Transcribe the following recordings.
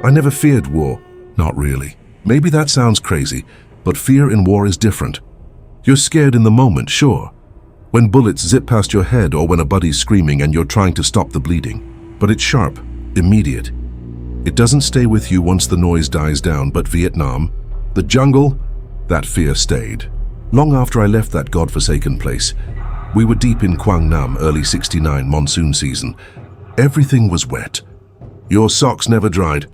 I never feared war. Not really. Maybe that sounds crazy, but fear in war is different. You're scared in the moment, sure. When bullets zip past your head or when a buddy's screaming and you're trying to stop the bleeding. But it's sharp, immediate. It doesn't stay with you once the noise dies down, but Vietnam, the jungle, that fear stayed. Long after I left that godforsaken place, we were deep in Quang Nam, early '69 monsoon season. Everything was wet. Your socks never dried.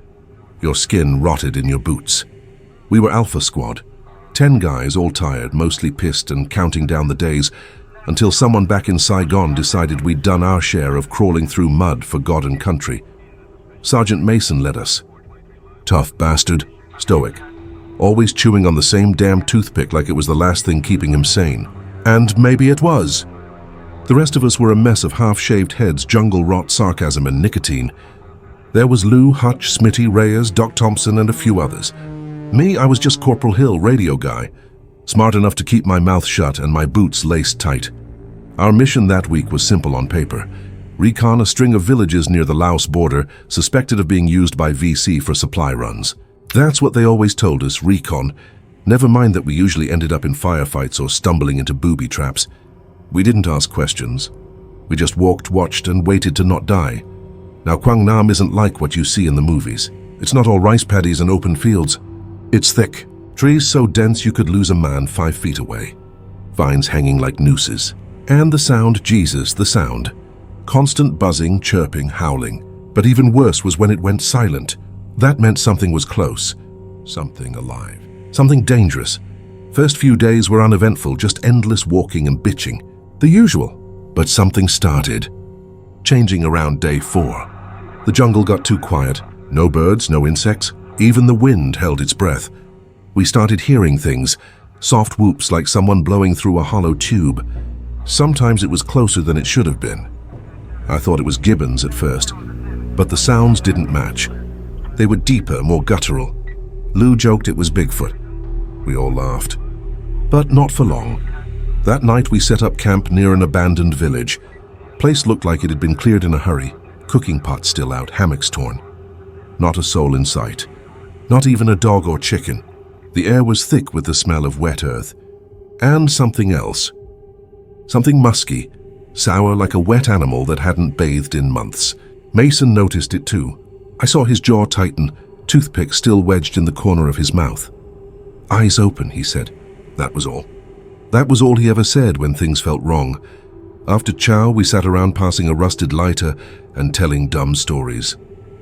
Your skin rotted in your boots. We were Alpha Squad, 10 guys, all tired, mostly pissed and counting down the days, until someone back in Saigon decided we'd done our share of crawling through mud for God and country. Sergeant Mason led us. Tough bastard, stoic, always chewing on the same damn toothpick like it was the last thing keeping him sane. And maybe it was. The rest of us were a mess of half-shaved heads, jungle rot, sarcasm, and nicotine. There was Lou, Hutch, Smitty, Reyes, Doc Thompson, and a few others. Me, I was just Corporal Hill, radio guy, smart enough to keep my mouth shut and my boots laced tight. Our mission that week was simple on paper. Recon a string of villages near the Laos border, suspected of being used by VC for supply runs. That's what they always told us, recon. Never mind that we usually ended up in firefights or stumbling into booby traps. We didn't ask questions. We just walked, watched, and waited to not die. Now, Quang Nam isn't like what you see in the movies. It's not all rice paddies and open fields. It's thick. Trees so dense you could lose a man 5 feet away. Vines hanging like nooses. And the sound, Jesus, the sound. Constant buzzing, chirping, howling. But even worse was when it went silent. That meant something was close. Something alive. Something dangerous. First few days were uneventful, just endless walking and bitching. The usual. But something started. Changing around day 4. The jungle got too quiet. No birds, no insects. Even the wind held its breath. We started hearing things. Soft whoops like someone blowing through a hollow tube. Sometimes it was closer than it should have been. I thought it was gibbons at first, but the sounds didn't match. They were deeper, more guttural. Lou joked it was Bigfoot. We all laughed. But not for long. That night we set up camp near an abandoned village. Place looked like it had been cleared in a hurry. Cooking pot still out, hammocks torn. Not a soul in sight. Not even a dog or chicken. The air was thick with the smell of wet earth. And something else. Something musky, sour like a wet animal that hadn't bathed in months. Mason noticed it too. I saw his jaw tighten, toothpick still wedged in the corner of his mouth. Eyes open, he said. That was all. That was all he ever said when things felt wrong. After chow, we sat around passing a rusted lighter and telling dumb stories.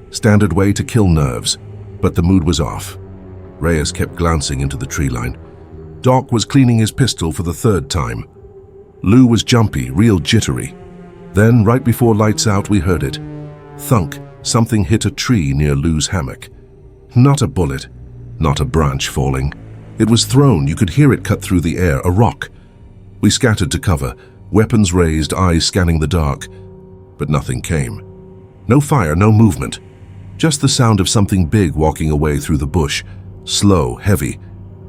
Standard way to kill nerves, but the mood was off. Reyes kept glancing into the tree line. Doc was cleaning his pistol for the 3rd time. Lou was jumpy, real jittery. Then, right before lights out, we heard it. Thunk, something hit a tree near Lou's hammock. Not a bullet, not a branch falling. It was thrown, you could hear it cut through the air, a rock. We scattered to cover, weapons raised, eyes scanning the dark. But nothing came. No fire, no movement. Just the sound of something big walking away through the bush. Slow, heavy.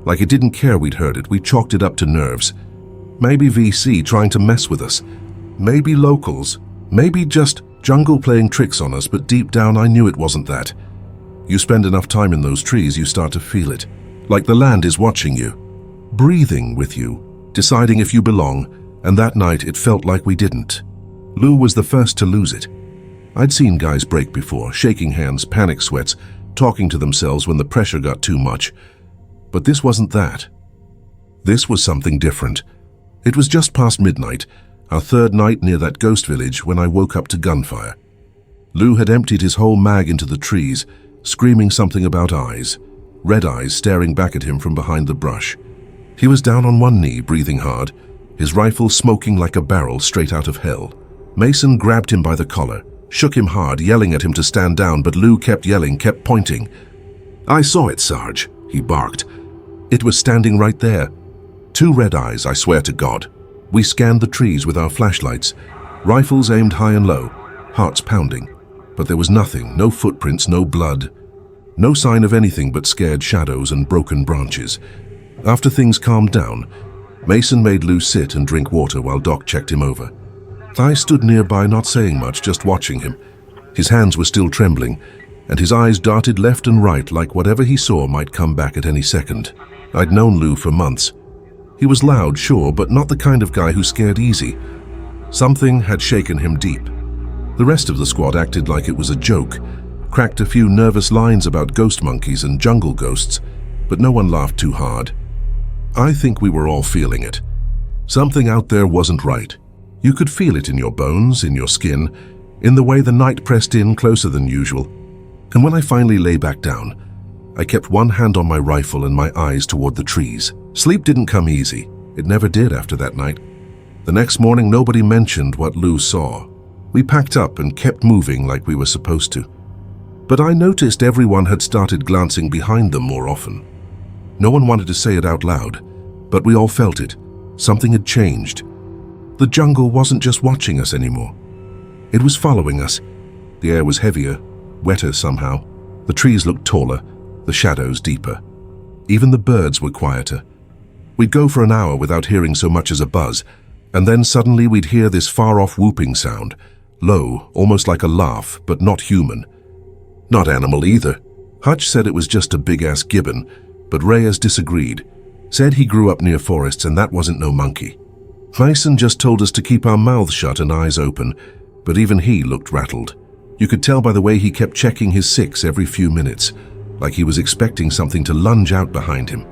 Like it didn't care we'd heard it, we chalked it up to nerves. Maybe VC trying to mess with us. Maybe locals. Maybe just jungle playing tricks on us, but deep down I knew it wasn't that. You spend enough time in those trees, you start to feel it. Like the land is watching you. Breathing with you. Deciding if you belong, and that night it felt like we didn't. Lou was the first to lose it. I'd seen guys break before, shaking hands, panic sweats, talking to themselves when the pressure got too much. But this wasn't that. This was something different. It was just past midnight, our 3rd night near that ghost village, when I woke up to gunfire. Lou had emptied his whole mag into the trees, screaming something about eyes, red eyes staring back at him from behind the brush. He was down on one knee, breathing hard, his rifle smoking like a barrel straight out of hell. Mason grabbed him by the collar, shook him hard, yelling at him to stand down, but Lou kept yelling, kept pointing. "I saw it, Sarge," he barked. It was standing right there. 2 red eyes, I swear to God. We scanned the trees with our flashlights, rifles aimed high and low, hearts pounding. But there was nothing, no footprints, no blood. No sign of anything but scared shadows and broken branches. After things calmed down, Mason made Lou sit and drink water while Doc checked him over. I stood nearby, not saying much, just watching him. His hands were still trembling, and his eyes darted left and right like whatever he saw might come back at any second. I'd known Lou for months. He was loud, sure, but not the kind of guy who scared easy. Something had shaken him deep. The rest of the squad acted like it was a joke, cracked a few nervous lines about ghost monkeys and jungle ghosts, but no one laughed too hard. I think we were all feeling it. Something out there wasn't right. You could feel it in your bones, in your skin, in the way the night pressed in closer than usual. And when I finally lay back down, I kept one hand on my rifle and my eyes toward the trees. Sleep didn't come easy. It never did after that night. The next morning, nobody mentioned what Lou saw. We packed up and kept moving like we were supposed to. But I noticed everyone had started glancing behind them more often. No one wanted to say it out loud, but we all felt it. Something had changed. The jungle wasn't just watching us anymore. It was following us. The air was heavier, wetter somehow. The trees looked taller, the shadows deeper. Even the birds were quieter. We'd go for an hour without hearing so much as a buzz, and then suddenly we'd hear this far-off whooping sound, low, almost like a laugh, but not human. Not animal either. Hutch said it was just a big-ass gibbon, but Reyes disagreed, said he grew up near forests and that wasn't no monkey. Mason just told us to keep our mouths shut and eyes open, but even he looked rattled. You could tell by the way he kept checking his 6 every few minutes, like he was expecting something to lunge out behind him.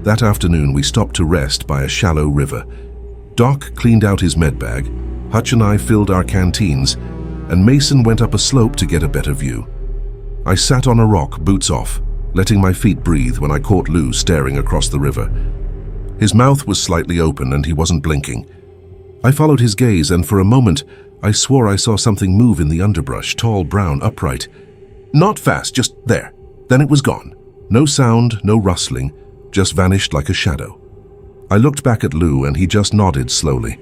That afternoon we stopped to rest by a shallow river. Doc cleaned out his med bag, Hutch and I filled our canteens, and Mason went up a slope to get a better view. I sat on a rock, boots off, letting my feet breathe when I caught Lou staring across the river. His mouth was slightly open and he wasn't blinking. I followed his gaze and for a moment I swore I saw something move in the underbrush, tall, brown, upright. Not fast, just there. Then it was gone. No sound, no rustling, just vanished like a shadow. I looked back at Lou and he just nodded slowly.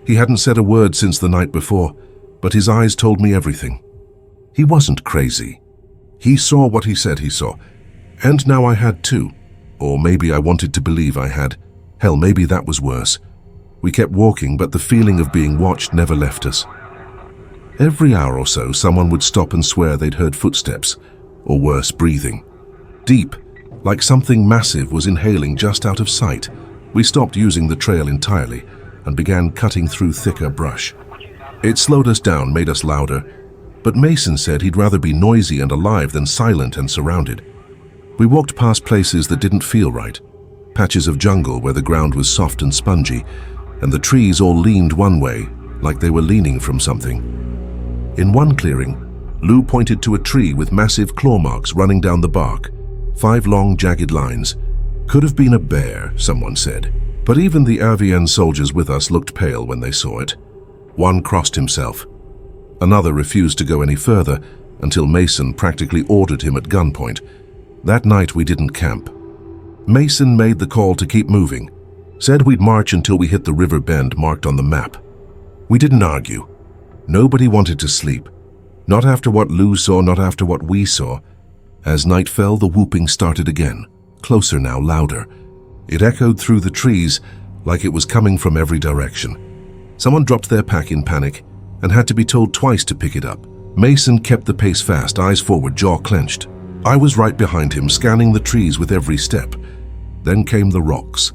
He hadn't said a word since the night before, but his eyes told me everything. He wasn't crazy. He saw what he said he saw. And now I had too. Or maybe I wanted to believe I had. Hell, maybe that was worse. We kept walking, but the feeling of being watched never left us. Every hour or so, someone would stop and swear they'd heard footsteps, or worse, breathing. Deep, like something massive was inhaling just out of sight. We stopped using the trail entirely and began cutting through thicker brush. It slowed us down, made us louder, but Mason said he'd rather be noisy and alive than silent and surrounded. We walked past places that didn't feel right, patches of jungle where the ground was soft and spongy, and the trees all leaned one way, like they were leaning from something. In one clearing, Lou pointed to a tree with massive claw marks running down the bark, 5 long, jagged lines. Could have been a bear, someone said, but even the Avian soldiers with us looked pale when they saw it. One crossed himself. Another refused to go any further until Mason practically ordered him at gunpoint. That night we didn't camp. Mason made the call to keep moving, said we'd march until we hit the river bend marked on the map. We didn't argue. Nobody wanted to sleep. Not after what Lou saw, not after what we saw. As night fell, the whooping started again, closer now, louder. It echoed through the trees like it was coming from every direction. Someone dropped their pack in panic and had to be told twice to pick it up. Mason kept the pace fast, eyes forward, jaw clenched. I was right behind him, scanning the trees with every step. Then came the rocks.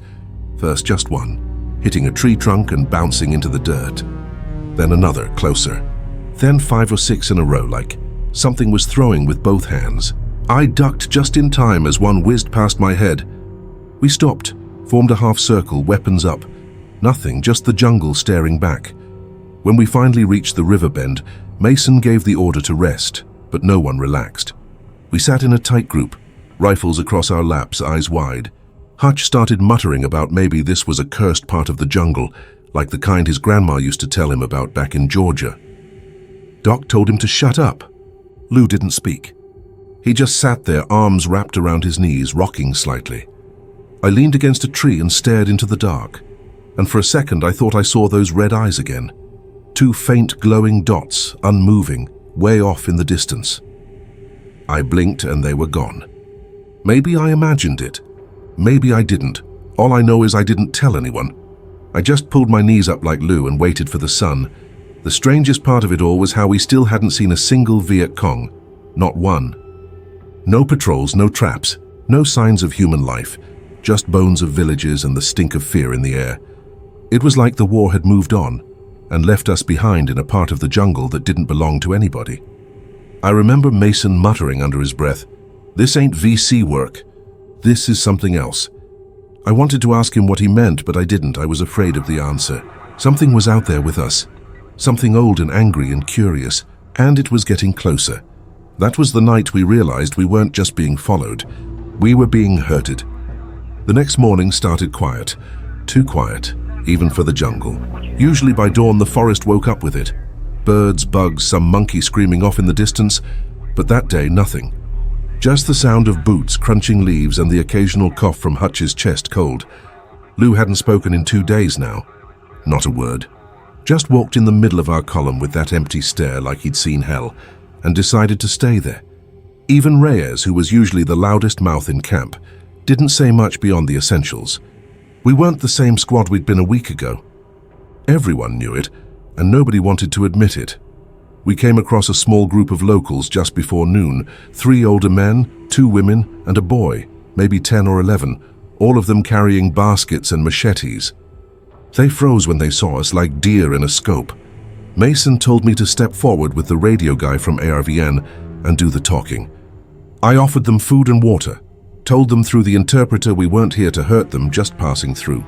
First just one, hitting a tree trunk and bouncing into the dirt. Then another, closer. Then 5 or 6 in a row, like something was throwing with both hands. I ducked just in time as one whizzed past my head. We stopped, formed a half circle, weapons up. Nothing, just the jungle staring back. When we finally reached the river bend, Mason gave the order to rest, but no one relaxed. We sat in a tight group, rifles across our laps, eyes wide. Hutch started muttering about maybe this was a cursed part of the jungle, like the kind his grandma used to tell him about back in Georgia. Doc told him to shut up. Lou didn't speak. He just sat there, arms wrapped around his knees, rocking slightly. I leaned against a tree and stared into the dark, and for a second I thought I saw those red eyes again. 2 faint glowing dots, unmoving, way off in the distance. I blinked and they were gone. Maybe I imagined it. Maybe I didn't. All I know is I didn't tell anyone. I just pulled my knees up like Lou and waited for the sun. The strangest part of it all was how we still hadn't seen a single Viet Cong. Not one. No patrols, no traps, no signs of human life, just bones of villages and the stink of fear in the air. It was like the war had moved on and left us behind in a part of the jungle that didn't belong to anybody. I remember Mason muttering under his breath, "This ain't VC work. This is something else." I wanted to ask him what he meant, but I didn't. I was afraid of the answer. Something was out there with us. Something old and angry and curious, and it was getting closer. That was the night we realized we weren't just being followed. We were being herded. The next morning started quiet. Too quiet, even for the jungle. Usually by dawn the forest woke up with it. Birds, bugs, some monkey screaming off in the distance, but that day nothing. Just the sound of boots crunching leaves and the occasional cough from Hutch's chest cold. Lou hadn't spoken in 2 days now. Not a word. Just walked in the middle of our column with that empty stare like he'd seen hell, and decided to stay there. Even Reyes, who was usually the loudest mouth in camp, didn't say much beyond the essentials. We weren't the same squad we'd been a week ago. Everyone knew it, and nobody wanted to admit it. We came across a small group of locals just before noon, 3 older men, 2 women, and a boy, maybe 10 or 11, all of them carrying baskets and machetes. They froze when they saw us like deer in a scope. Mason told me to step forward with the radio guy from ARVN and do the talking. I offered them food and water, told them through the interpreter we weren't here to hurt them, just passing through.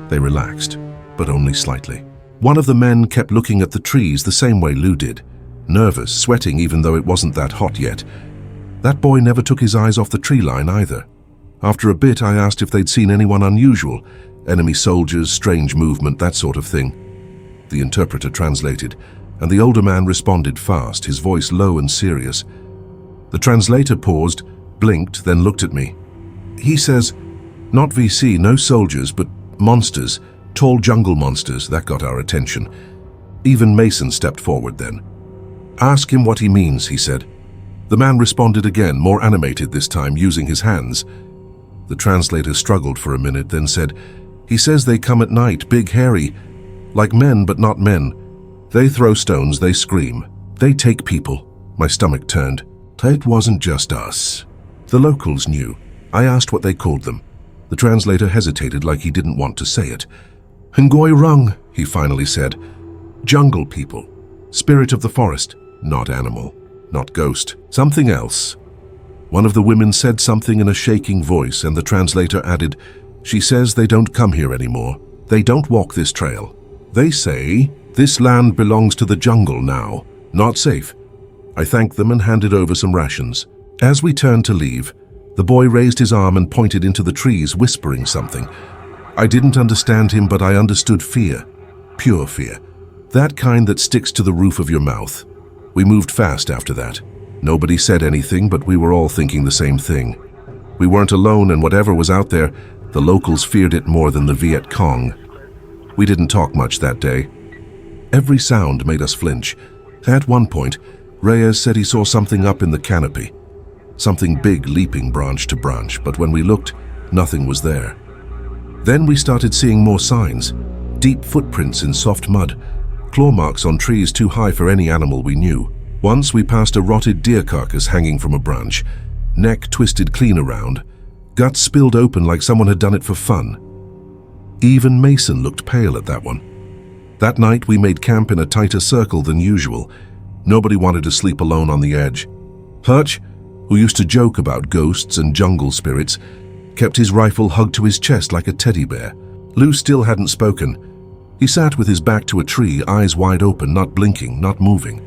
They relaxed, but only slightly. One of the men kept looking at the trees the same way Lou did, nervous, sweating even though it wasn't that hot yet. That boy never took his eyes off the tree line either. After a bit, I asked if they'd seen anyone unusual, enemy soldiers, strange movement, that sort of thing. The interpreter translated, and the older man responded fast, his voice low and serious. The translator paused, blinked, then looked at me. He says, "Not VC, no soldiers, but monsters, tall jungle monsters." That got our attention. Even Mason stepped forward then. "Ask him what he means," he said. The man responded again, more animated this time, using his hands. The translator struggled for a minute, then said, "He says they come at night, big, hairy, like men but not men. They throw stones, they scream. They take people." My stomach turned. It wasn't just us. The locals knew. I asked what they called them. The translator hesitated like he didn't want to say it. "Ngoy Rung," he finally said. "Jungle people. Spirit of the forest. Not animal. Not ghost. Something else." One of the women said something in a shaking voice, and the translator added, "She says they don't come here anymore. They don't walk this trail. They say this land belongs to the jungle now. Not safe." I thanked them and handed over some rations. As we turned to leave, the boy raised his arm and pointed into the trees, whispering something. I didn't understand him, but I understood fear. Pure fear. That kind that sticks to the roof of your mouth. We moved fast after that. Nobody said anything, but we were all thinking the same thing. We weren't alone, and whatever was out there, the locals feared it more than the Viet Cong. We didn't talk much that day. Every sound made us flinch. At one point, Reyes said he saw something up in the canopy. Something big leaping branch to branch, but when we looked, nothing was there. Then we started seeing more signs. Deep footprints in soft mud. Claw marks on trees too high for any animal we knew. Once we passed a rotted deer carcass hanging from a branch. Neck twisted clean around. Guts spilled open like someone had done it for fun. Even Mason looked pale at that one. That night we made camp in a tighter circle than usual. Nobody wanted to sleep alone on the edge. Hutch, who used to joke about ghosts and jungle spirits, kept his rifle hugged to his chest like a teddy bear. Lou still hadn't spoken. He sat with his back to a tree, eyes wide open, not blinking, not moving.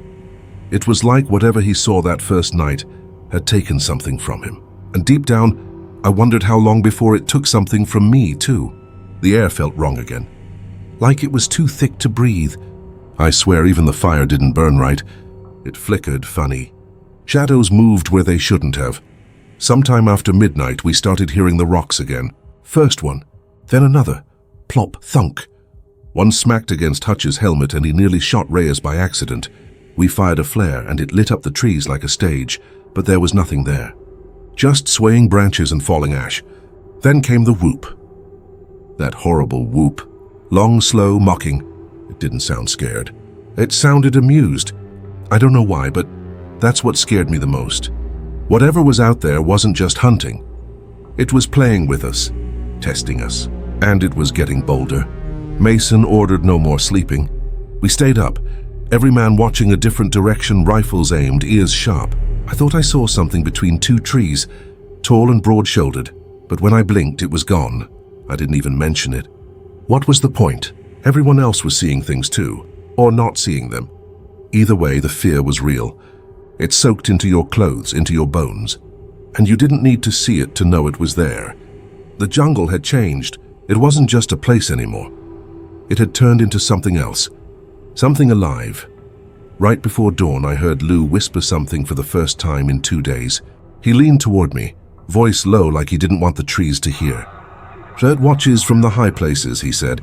It was like whatever he saw that first night had taken something from him. And deep down, I wondered how long before it took something from me, too. The air felt wrong again. Like it was too thick to breathe. I swear even the fire didn't burn right. It flickered funny. Shadows moved where they shouldn't have. Sometime after midnight, we started hearing the rocks again. First one, then another. Plop, thunk. One smacked against Hutch's helmet and he nearly shot Reyes by accident. We fired a flare and it lit up the trees like a stage, but there was nothing there. Just swaying branches and falling ash. Then came the whoop. That horrible whoop. Long, slow, mocking. It didn't sound scared. It sounded amused. I don't know why, but That's what scared me the most. Whatever was out there wasn't just hunting. It was playing with us, testing us, and it was getting bolder. Mason ordered no more sleeping. We stayed up, every man watching a different direction, rifles aimed, ears sharp. I thought I saw something between two trees, tall and broad-shouldered, but when I blinked, it was gone. I didn't even mention it. What was the point? Everyone else was seeing things too, or not seeing them. Either way, the fear was real. It soaked into your clothes, into your bones, and you didn't need to see it to know it was there. The jungle had changed. It wasn't just a place anymore. It had turned into something else, something alive. Right before dawn, I heard Lou whisper something for the first time in 2 days. He leaned toward me, voice low like he didn't want the trees to hear. "It watches from the high places," he said.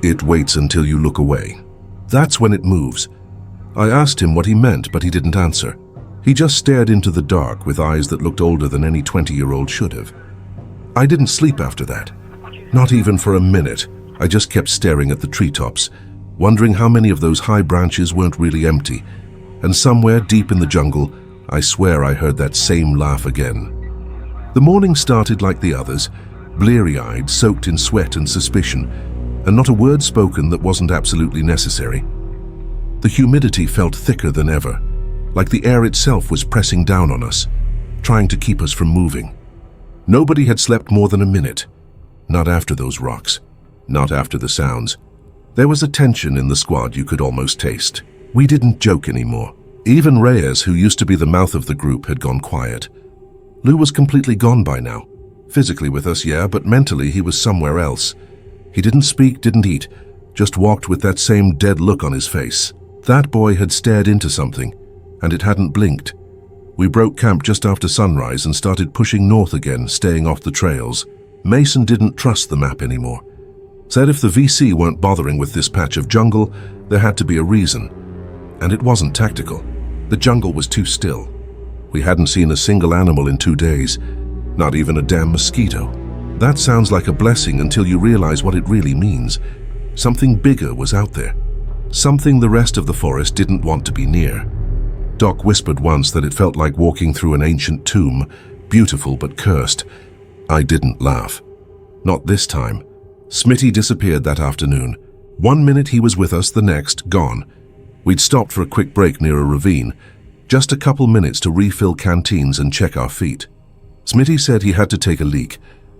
"It waits until you look away. That's when it moves." I asked him what he meant, but he didn't answer. He just stared into the dark with eyes that looked older than any 20-year-old should have. I didn't sleep after that. Not even for a minute. I just kept staring at the treetops, wondering how many of those high branches weren't really empty. And somewhere deep in the jungle, I swear I heard that same laugh again. The morning started like the others, bleary-eyed, soaked in sweat and suspicion, and not a word spoken that wasn't absolutely necessary. The humidity felt thicker than ever, like the air itself was pressing down on us, trying to keep us from moving. Nobody had slept more than a minute. Not after those rocks. Not after the sounds. There was a tension in the squad you could almost taste. We didn't joke anymore. Even Reyes, who used to be the mouth of the group, had gone quiet. Lou was completely gone by now. Physically with us, yeah, but mentally he was somewhere else. He didn't speak, didn't eat, just walked with that same dead look on his face. That boy had stared into something, and it hadn't blinked. We broke camp just after sunrise and started pushing north again, staying off the trails. Mason didn't trust the map anymore. Said if the VC weren't bothering with this patch of jungle, there had to be a reason. And it wasn't tactical. The jungle was too still. We hadn't seen a single animal in 2 days, not even a damn mosquito. That sounds like a blessing until you realize what it really means. Something bigger was out there. Something the rest of the forest didn't want to be near. Doc whispered once that it felt like walking through an ancient tomb, beautiful but cursed. I didn't laugh. Not this time. Smitty disappeared that afternoon. 1 minute he was with us, the next, gone. We'd stopped for a quick break near a ravine, just a couple minutes to refill canteens and check our feet. Smitty said he had to take a leak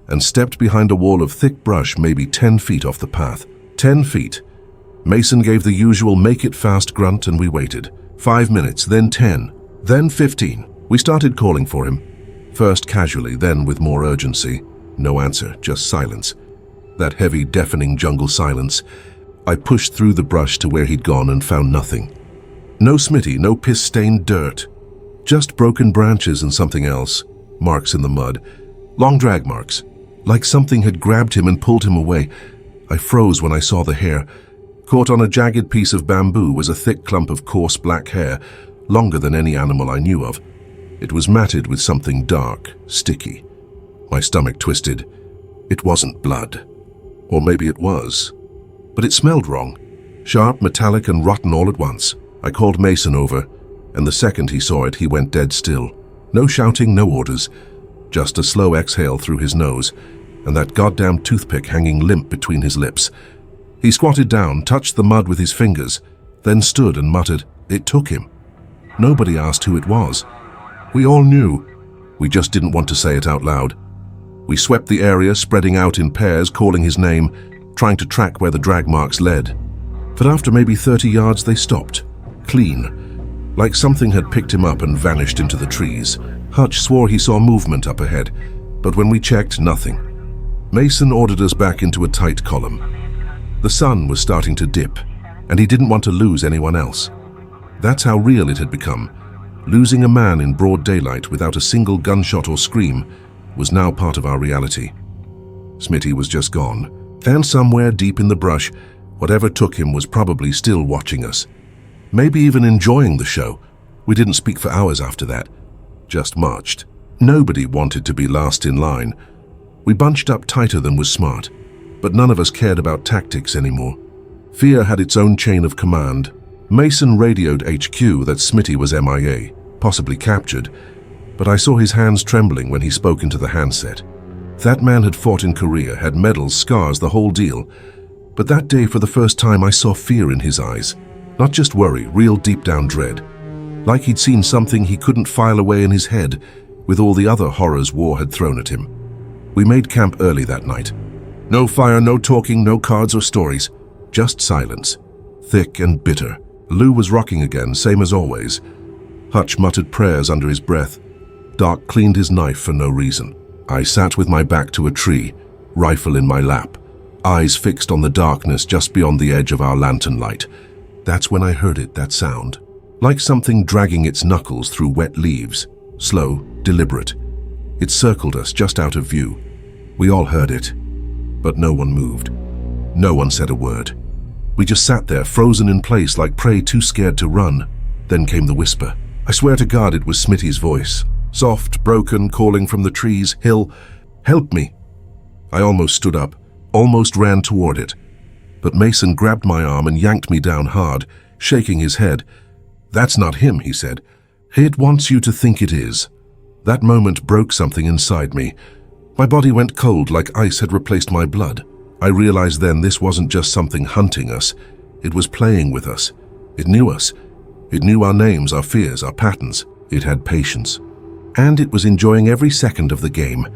and stepped behind a wall of thick brush maybe 10 feet off the path. 10 feet. Mason gave the usual make it fast grunt and we waited. 5 minutes, then 10, then 15. We started calling for him. First casually, then with more urgency. No answer, just silence. That heavy, deafening jungle silence. I pushed through the brush to where he'd gone and found nothing. No Smitty, no piss-stained dirt. Just broken branches and something else. Marks in the mud. Long drag marks. Like something had grabbed him and pulled him away. I froze when I saw the hair. Caught on a jagged piece of bamboo was a thick clump of coarse black hair, longer than any animal I knew of. It was matted with something dark, sticky. My stomach twisted. It wasn't blood. Or maybe it was. But it smelled wrong. Sharp, metallic, and rotten all at once. I called Mason over, and the second he saw it, he went dead still. No shouting, no orders. Just a slow exhale through his nose, and that goddamn toothpick hanging limp between his lips. He squatted down, touched the mud with his fingers, then stood and muttered, "It took him." Nobody asked who it was. We all knew. We just didn't want to say it out loud. We swept the area, spreading out in pairs, calling his name, trying to track where the drag marks led. But after maybe 30 yards, they stopped. Clean. Like something had picked him up and vanished into the trees. Hutch swore he saw movement up ahead, but when we checked, nothing. Mason ordered us back into a tight column. The sun was starting to dip, and he didn't want to lose anyone else. That's how real it had become. Losing a man in broad daylight without a single gunshot or scream was now part of our reality. Smitty was just gone, and somewhere deep in the brush, whatever took him was probably still watching us. Maybe even enjoying the show. We didn't speak for hours after that. Just marched. Nobody wanted to be last in line. We bunched up tighter than was smart, but none of us cared about tactics anymore. Fear had its own chain of command. Mason radioed HQ that Smitty was MIA. possibly captured, but I saw his hands trembling when he spoke into the handset. That man had fought in Korea, had medals, scars, the whole deal. But that day, for the first time, I saw fear in his eyes. Not just worry, real deep-down dread. Like he'd seen something he couldn't file away in his head with all the other horrors war had thrown at him. We made camp early that night. No fire, no talking, no cards or stories. Just silence. Thick and bitter. Lou was rocking again, same as always. Hutch muttered prayers under his breath. Doc cleaned his knife for no reason. I sat with my back to a tree, rifle in my lap, eyes fixed on the darkness just beyond the edge of our lantern light. That's when I heard it, that sound. Like something dragging its knuckles through wet leaves. Slow, deliberate. It circled us just out of view. We all heard it, but no one moved. No one said a word. We just sat there, frozen in place like prey too scared to run. Then came the whisper. I swear to God it was Smitty's voice. Soft, broken, calling from the trees. Hill, help me. I almost stood up, almost ran toward it. But Mason grabbed my arm and yanked me down hard, shaking his head. That's not him, he said. It wants you to think it is. That moment broke something inside me. My body went cold like ice had replaced my blood. I realized then this wasn't just something hunting us. It was playing with us. It knew us. It knew our names, our fears, our patterns. It had patience. And it was enjoying every second of the game.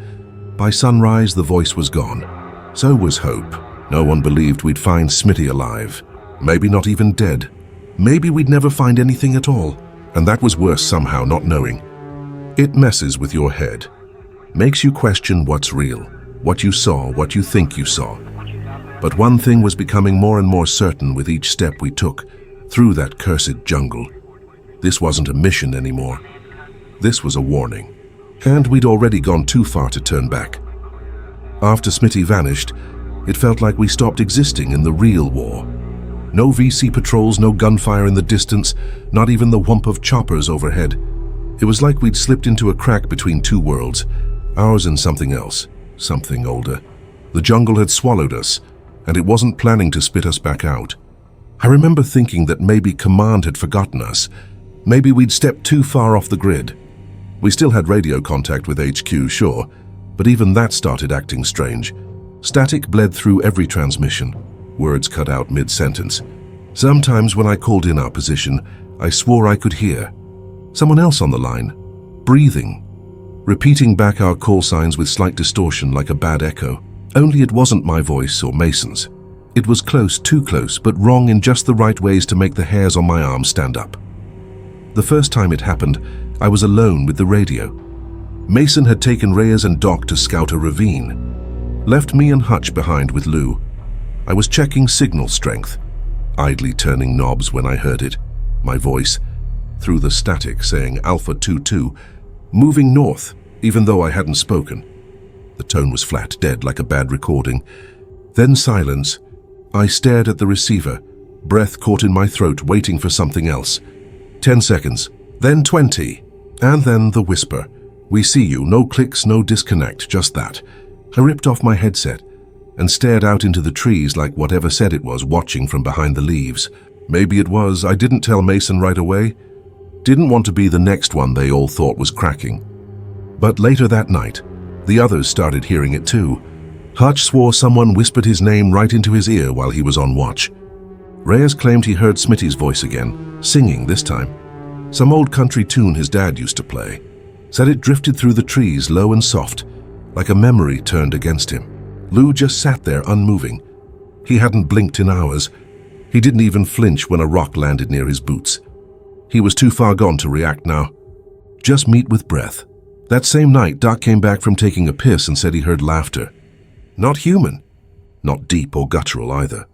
By sunrise, the voice was gone. So was hope. No one believed we'd find Smitty alive. Maybe not even dead. Maybe we'd never find anything at all. And that was worse somehow, not knowing. It messes with your head. Makes you question what's real, what you saw, what you think you saw. But one thing was becoming more and more certain with each step we took through that cursed jungle. This wasn't a mission anymore. This was a warning. And we'd already gone too far to turn back. After Smitty vanished, it felt like we stopped existing in the real war. No VC patrols, no gunfire in the distance, not even the whump of choppers overhead. It was like we'd slipped into a crack between two worlds, ours and something else, something older. The jungle had swallowed us, and it wasn't planning to spit us back out. I remember thinking that maybe Command had forgotten us. Maybe we'd stepped too far off the grid. We still had radio contact with HQ, sure, but even that started acting strange. Static bled through every transmission. Words cut out mid-sentence. Sometimes when I called in our position, I swore I could hear someone else on the line, breathing, repeating back our call signs with slight distortion like a bad echo. Only it wasn't my voice or Mason's. It was close, too close, but wrong in just the right ways to make the hairs on my arm stand up. The first time it happened, I was alone with the radio. Mason had taken Reyes and Doc to scout a ravine, left me and Hutch behind with Lou. I was checking signal strength, idly turning knobs when I heard it. My voice, through the static, saying Alpha 2-2, moving north, even though I hadn't spoken. The tone was flat, dead, like a bad recording. Then silence. I stared at the receiver, breath caught in my throat, waiting for something else. 10 seconds, then 20, and then the whisper. We see you, no clicks, no disconnect, just that. I ripped off my headset and stared out into the trees like whatever said it was, watching from behind the leaves. Maybe it was, I didn't tell Mason right away. Didn't want to be the next one they all thought was cracking. But later that night, the others started hearing it too. Hutch swore someone whispered his name right into his ear while he was on watch. Reyes claimed he heard Smitty's voice again, singing this time. Some old country tune his dad used to play. Said it drifted through the trees, low and soft, like a memory turned against him. Lou just sat there, unmoving. He hadn't blinked in hours. He didn't even flinch when a rock landed near his boots. He was too far gone to react now. Just meet with breath. That same night, Doc came back from taking a piss and said he heard laughter. Not human. Not deep or guttural either.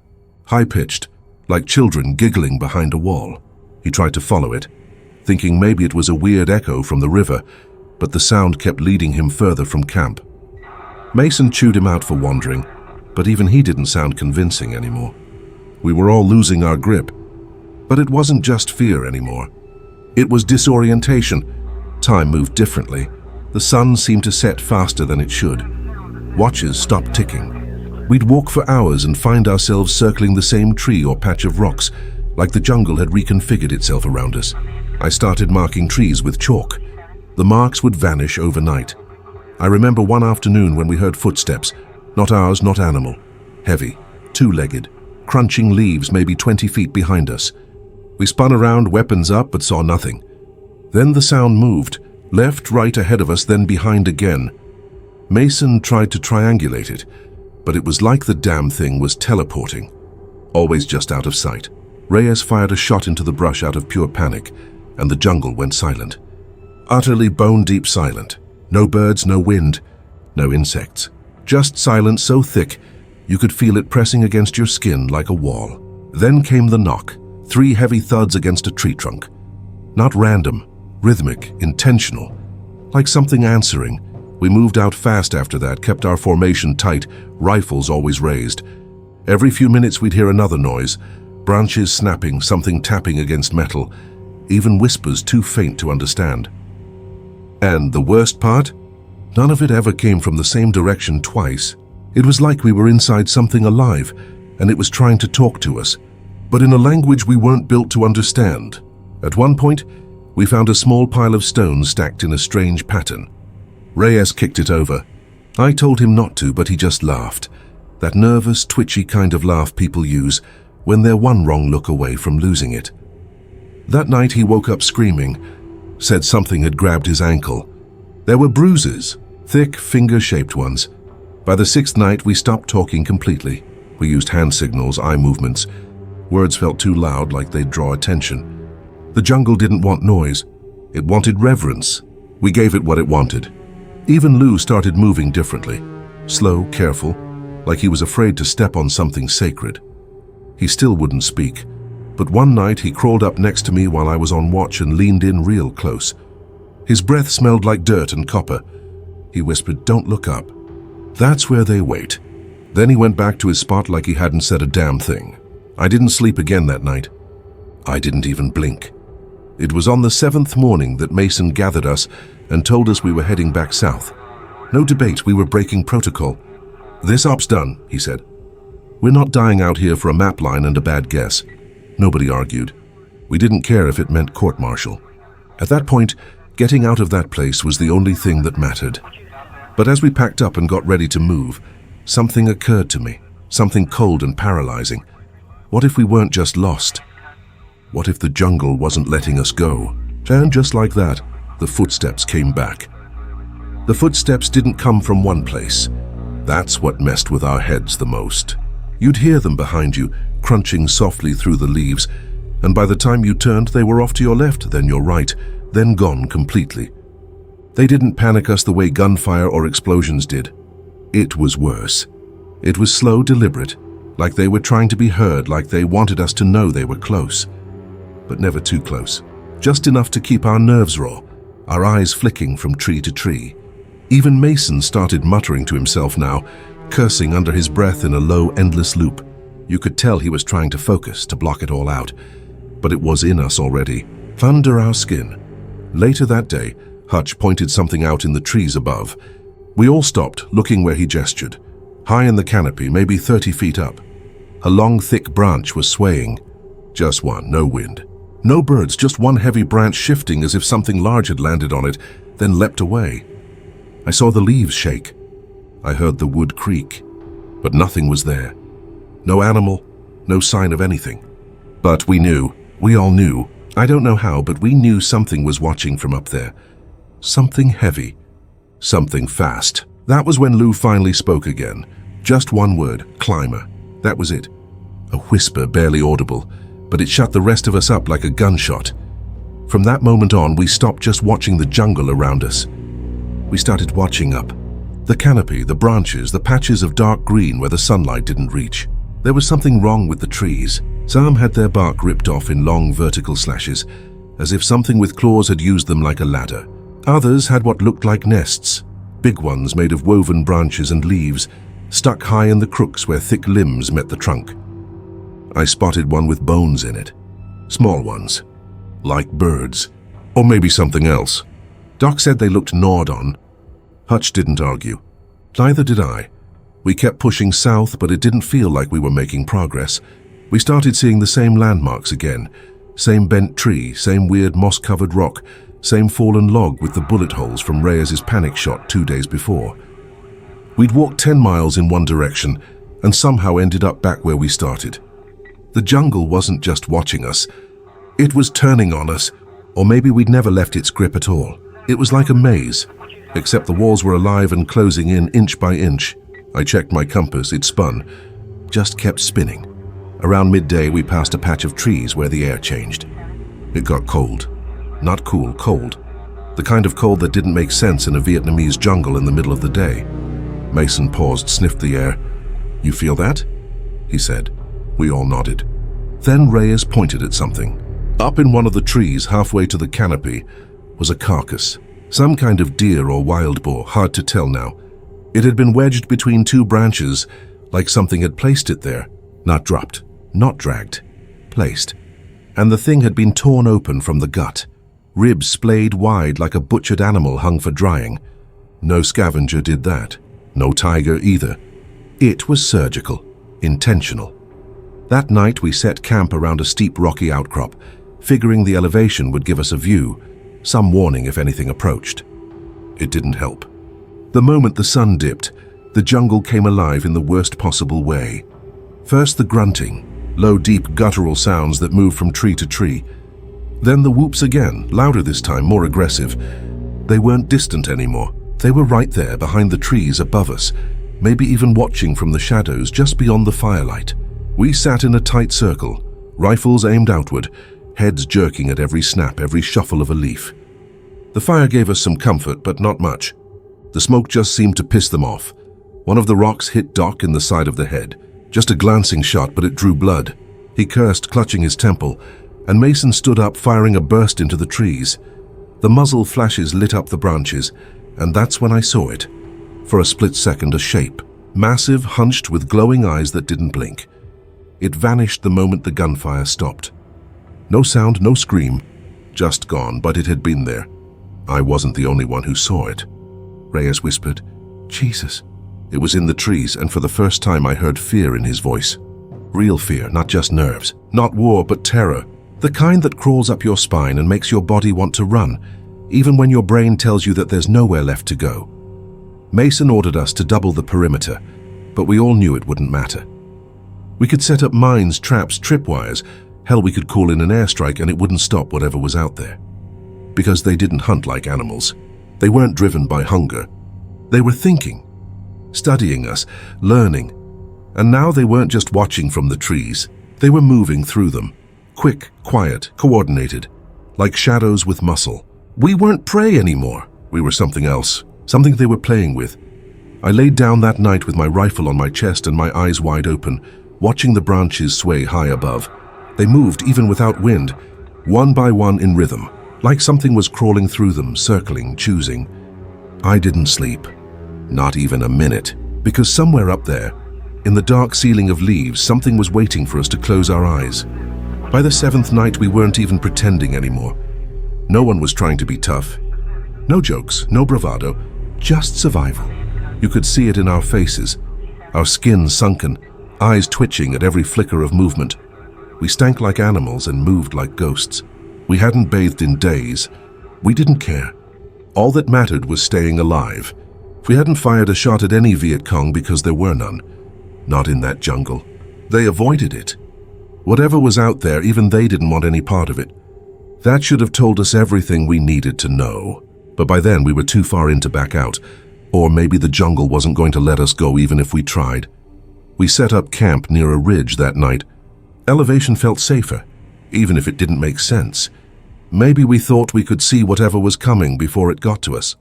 High-pitched, like children giggling behind a wall. He tried to follow it, thinking maybe it was a weird echo from the river, but the sound kept leading him further from camp. Mason chewed him out for wandering, but even he didn't sound convincing anymore. We were all losing our grip. But it wasn't just fear anymore. It was disorientation. Time moved differently. The sun seemed to set faster than it should. Watches stopped ticking. We'd walk for hours and find ourselves circling the same tree or patch of rocks, like the jungle had reconfigured itself around us. I started marking trees with chalk. The marks would vanish overnight. I remember one afternoon when we heard footsteps, not ours, not animal, heavy, two-legged, crunching leaves maybe 20 feet behind us. We spun around, weapons up, but saw nothing. Then the sound moved, left, right ahead of us, then behind again. Mason tried to triangulate it, but it was like the damn thing was teleporting. Always just out of sight. Reyes fired a shot into the brush out of pure panic, and the jungle went silent. Utterly bone-deep silent. No birds, no wind, no insects. Just silence so thick you could feel it pressing against your skin like a wall. Then came the knock, 3 heavy thuds against a tree trunk. Not random, rhythmic, intentional. Like something answering. We moved out fast after that, kept our formation tight, rifles always raised. Every few minutes we'd hear another noise, branches snapping, something tapping against metal, even whispers too faint to understand. And the worst part? None of it ever came from the same direction twice. It was like we were inside something alive, and it was trying to talk to us, but in a language we weren't built to understand. At one point, we found a small pile of stones stacked in a strange pattern. Reyes kicked it over. I told him not to, but he just laughed. That nervous, twitchy kind of laugh people use when they're one wrong look away from losing it. That night he woke up screaming, said something had grabbed his ankle. There were bruises, thick, finger-shaped ones. By the 6th night, we stopped talking completely. We used hand signals, eye movements. Words felt too loud, like they'd draw attention. The jungle didn't want noise. It wanted reverence. We gave it what it wanted. Even Lou started moving differently. Slow, careful, like he was afraid to step on something sacred. He still wouldn't speak, but one night he crawled up next to me while I was on watch and leaned in real close. His breath smelled like dirt and copper. He whispered, "Don't look up." That's where they wait. Then he went back to his spot like he hadn't said a damn thing. I didn't sleep again that night. I didn't even blink. It was on the 7th morning that Mason gathered us and told us we were heading back south. No debate, we were breaking protocol. "This op's done," he said. "We're not dying out here for a map line and a bad guess." Nobody argued. We didn't care if it meant court-martial. At that point, getting out of that place was the only thing that mattered. But as we packed up and got ready to move, something occurred to me, something cold and paralyzing. What if we weren't just lost? What if the jungle wasn't letting us go? And just like that, the footsteps came back. The footsteps didn't come from one place. That's what messed with our heads the most. You'd hear them behind you, crunching softly through the leaves, and by the time you turned, they were off to your left, then your right, then gone completely. They didn't panic us the way gunfire or explosions did. It was worse. It was slow, deliberate, like they were trying to be heard, like they wanted us to know they were close. But never too close. Just enough to keep our nerves raw, our eyes flicking from tree to tree. Even Mason started muttering to himself now, cursing under his breath in a low, endless loop. You could tell he was trying to focus, to block it all out. But it was in us already, under our skin. Later that day, Hutch pointed something out in the trees above. We all stopped, looking where he gestured. High in the canopy, maybe 30 feet up. A long, thick branch was swaying. Just one, no wind. No birds, just one heavy branch shifting as if something large had landed on it, then leapt away. I saw the leaves shake. I heard the wood creak, but nothing was there. No animal, no sign of anything. But we knew, we all knew. I don't know how, but we knew something was watching from up there. Something heavy, something fast. That was when Lou finally spoke again. Just one word, climber. That was it. A whisper, barely audible, but it shut the rest of us up like a gunshot. From that moment on, we stopped just watching the jungle around us. We started watching up. The canopy, the branches, the patches of dark green where the sunlight didn't reach. There was something wrong with the trees. Some had their bark ripped off in long vertical slashes, as if something with claws had used them like a ladder. Others had what looked like nests, big ones made of woven branches and leaves, stuck high in the crooks where thick limbs met the trunk. I spotted one with bones in it. Small ones, like birds, or maybe something else. Doc said they looked gnawed on. Hutch didn't argue. Neither did I. We kept pushing south, but it didn't feel like we were making progress. We started seeing the same landmarks again, Same bent tree, same weird moss-covered rock, same fallen log with the bullet holes from Reyes's panic shot 2 days before. We'd walked 10 miles in one direction and somehow ended up back where we started. The jungle wasn't just watching us. It was turning on us, or maybe we'd never left its grip at all. It was like a maze, except the walls were alive and closing in inch by inch. I checked my compass, it spun, just kept spinning. Around midday, we passed a patch of trees where the air changed. It got cold. Not cool, cold. The kind of cold that didn't make sense in a Vietnamese jungle in the middle of the day. Mason paused, sniffed the air. "You feel that?" he said. We all nodded. Then Reyes pointed at something. Up in one of the trees, halfway to the canopy, was a carcass. Some kind of deer or wild boar, hard to tell now. It had been wedged between two branches, like something had placed it there. Not dropped, not dragged, placed. And the thing had been torn open from the gut. Ribs splayed wide like a butchered animal hung for drying. No scavenger did that. No tiger either. It was surgical, intentional. That night we set camp around a steep rocky outcrop, figuring the elevation would give us a view, some warning if anything approached. It didn't help. The moment the sun dipped, the jungle came alive in the worst possible way. First the grunting, low, deep, guttural sounds that moved from tree to tree. Then the whoops again, louder this time, more aggressive. They weren't distant anymore. They were right there behind the trees above us, maybe even watching from the shadows just beyond the firelight. We sat in a tight circle, rifles aimed outward, heads jerking at every snap, every shuffle of a leaf. The fire gave us some comfort, but not much. The smoke just seemed to piss them off. One of the rocks hit Doc in the side of the head. Just a glancing shot, but it drew blood. He cursed, clutching his temple, and Mason stood up, firing a burst into the trees. The muzzle flashes lit up the branches, and that's when I saw it. For a split second, a shape, massive, hunched, with glowing eyes that didn't blink. It vanished the moment the gunfire stopped. No sound, no scream, just gone, but it had been there. I wasn't the only one who saw it. Reyes whispered, "Jesus." It was in the trees, and for the first time I heard fear in his voice. Real fear, not just nerves. Not war, but terror. The kind that crawls up your spine and makes your body want to run, even when your brain tells you that there's nowhere left to go. Mason ordered us to double the perimeter, but we all knew it wouldn't matter. We could set up mines, traps, tripwires. Hell, we could call in an airstrike and it wouldn't stop whatever was out there. Because they didn't hunt like animals. They weren't driven by hunger. They were thinking, studying us, learning. And now they weren't just watching from the trees. They were moving through them. Quick, quiet, coordinated. Like shadows with muscle. We weren't prey anymore. We were something else. Something they were playing with. I laid down that night with my rifle on my chest and my eyes wide open, watching the branches sway high above. They moved even without wind, one by one in rhythm, like something was crawling through them, circling, choosing. I didn't sleep. Not even a minute. Because somewhere up there, in the dark ceiling of leaves, something was waiting for us to close our eyes. By the 7th night, we weren't even pretending anymore. No one was trying to be tough. No jokes, no bravado, just survival. You could see it in our faces, our skin sunken, eyes twitching at every flicker of movement. We stank like animals and moved like ghosts. We hadn't bathed in days. We didn't care. All that mattered was staying alive. We hadn't fired a shot at any Viet Cong because there were none. Not in that jungle. They avoided it. Whatever was out there, even they didn't want any part of it. That should have told us everything we needed to know. But by then we were too far in to back out. Or maybe the jungle wasn't going to let us go even if we tried. We set up camp near a ridge that night. Elevation felt safer, even if it didn't make sense. Maybe we thought we could see whatever was coming before it got to us.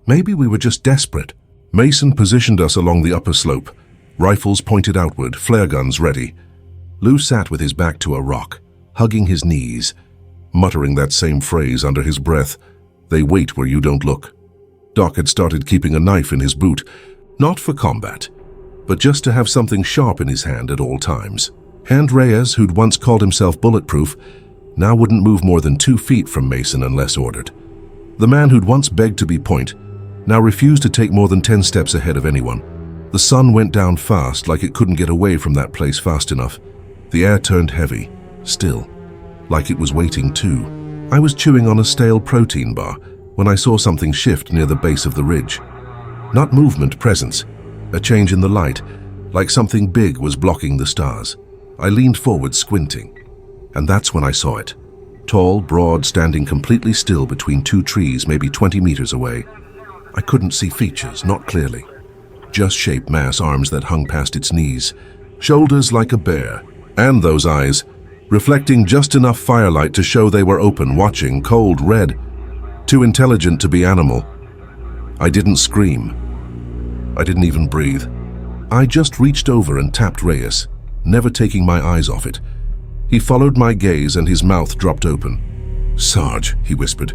Maybe we were just desperate. Mason positioned us along the upper slope, rifles pointed outward, flare guns ready. Lou sat with his back to a rock, hugging his knees, muttering that same phrase under his breath, "They wait where you don't look." Doc had started keeping a knife in his boot, not for combat, but just to have something sharp in his hand at all times. And Reyes, who'd once called himself bulletproof, now wouldn't move more than 2 feet from Mason unless ordered. The man who'd once begged to be point now refused to take more than 10 steps ahead of anyone. The sun went down fast, like it couldn't get away from that place fast enough. The air turned heavy, still. like it was waiting too. I was chewing on a stale protein bar when I saw something shift near the base of the ridge. Not movement, presence. A change in the light, like something big was blocking the stars. I leaned forward, squinting, and that's when I saw it. Tall, broad, standing completely still between two trees maybe 20 meters away. I couldn't see features, not clearly. Just shape, mass, arms that hung past its knees, shoulders like a bear, and those eyes, reflecting just enough firelight to show they were open, watching, cold, red, too intelligent to be animal. I didn't scream. I didn't even breathe. I just reached over and tapped Reyes, never taking my eyes off it. He followed my gaze and his mouth dropped open. "Sarge," he whispered.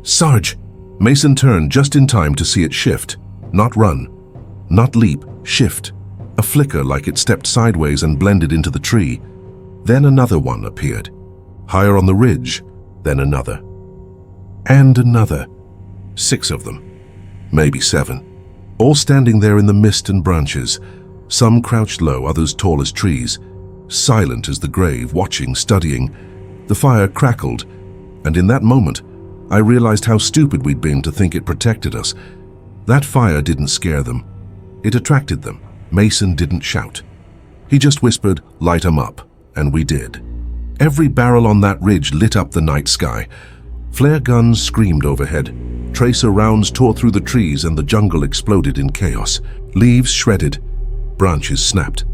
"Sarge!" Mason turned just in time to see it shift. Not run, not leap, shift. A flicker like it stepped sideways and blended into the tree. Then another one appeared. Higher on the ridge, then another. And another. 6 of them. Maybe 7. All standing there in the mist and branches. Some crouched low, others tall as trees. Silent as the grave, watching, studying. The fire crackled, and in that moment, I realized how stupid we'd been to think it protected us. That fire didn't scare them. It attracted them. Mason didn't shout. He just whispered, "Light 'em up," and we did. Every barrel on that ridge lit up the night sky. Flare guns screamed overhead. Tracer rounds tore through the trees and the jungle exploded in chaos. Leaves shredded. Branches snapped.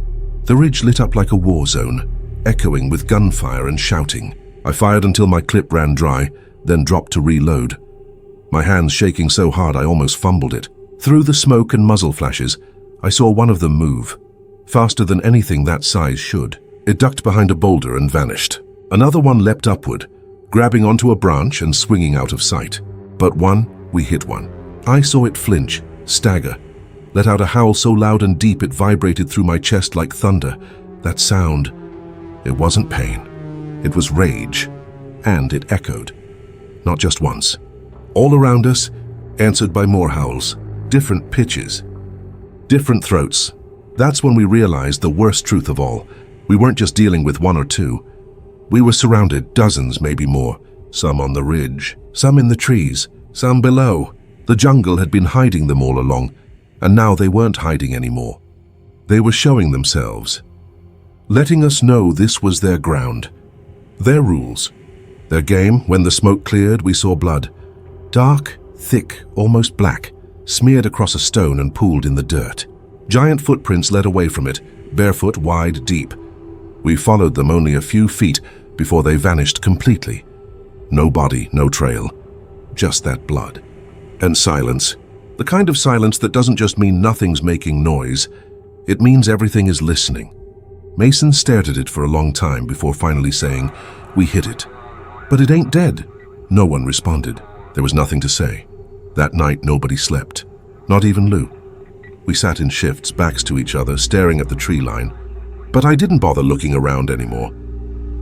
The ridge lit up like a war zone, echoing with gunfire and shouting. I fired until my clip ran dry, then dropped to reload. My hands shaking so hard I almost fumbled it. Through the smoke and muzzle flashes, I saw one of them move, faster than anything that size should. It ducked behind a boulder and vanished. Another one leapt upward, grabbing onto a branch and swinging out of sight. But we hit one. I saw it flinch, stagger, let out a howl so loud and deep it vibrated through my chest like thunder. That sound, it wasn't pain. It was rage, and it echoed. Not just once. All around us, answered by more howls, different pitches, different throats. That's when we realized the worst truth of all. We weren't just dealing with 1 or 2. We were surrounded, dozens, maybe more. Some on the ridge, some in the trees, some below. The jungle had been hiding them all along, and now they weren't hiding anymore. They were showing themselves, letting us know this was their ground, their rules, their game. When the smoke cleared, we saw blood. Dark, thick, almost black, smeared across a stone and pooled in the dirt. Giant footprints led away from it, barefoot, wide, deep. We followed them only a few feet before they vanished completely. No body, no trail, just that blood. And silence. The kind of silence that doesn't just mean nothing's making noise, it means everything is listening. Mason stared at it for a long time before finally saying, "We hit it." "But it ain't dead." No one responded. There was nothing to say. That night nobody slept, not even Lou. We sat in shifts, backs to each other, staring at the tree line. But I didn't bother looking around anymore.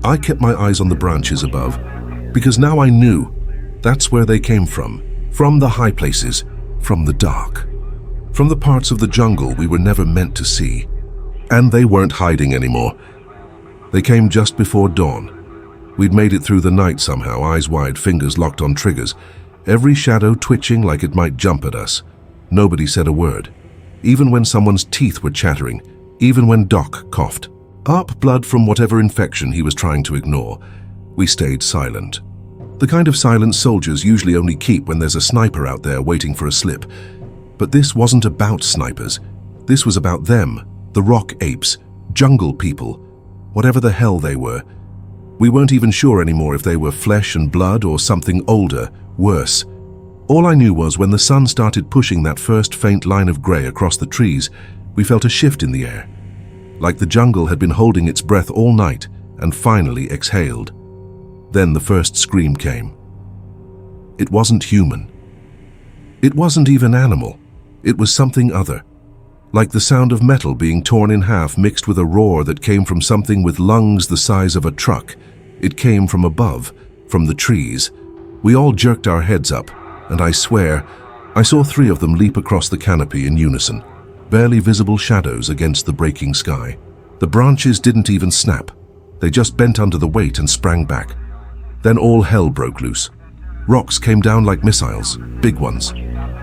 I kept my eyes on the branches above, because now I knew that's where they came from the high places, from the dark, from the parts of the jungle we were never meant to see. And they weren't hiding anymore. They came just before dawn. We'd made it through the night somehow, eyes wide, fingers locked on triggers, every shadow twitching like it might jump at us. Nobody said a word, even when someone's teeth were chattering, even when Doc coughed up blood from whatever infection he was trying to ignore. We stayed silent. The kind of silence soldiers usually only keep when there's a sniper out there waiting for a slip. But this wasn't about snipers. This was about them, the rock apes, jungle people, whatever the hell they were. We weren't even sure anymore if they were flesh and blood or something older, worse. All I knew was when the sun started pushing that first faint line of gray across the trees, we felt a shift in the air, like the jungle had been holding its breath all night and finally exhaled. Then the first scream came. It wasn't human. It wasn't even animal. It was something other, like the sound of metal being torn in half mixed with a roar that came from something with lungs the size of a truck. It came from above, from the trees. We all jerked our heads up, and I swear, I saw 3 of them leap across the canopy in unison, barely visible shadows against the breaking sky. The branches didn't even snap. They just bent under the weight and sprang back. Then all hell broke loose. Rocks came down like missiles, big ones.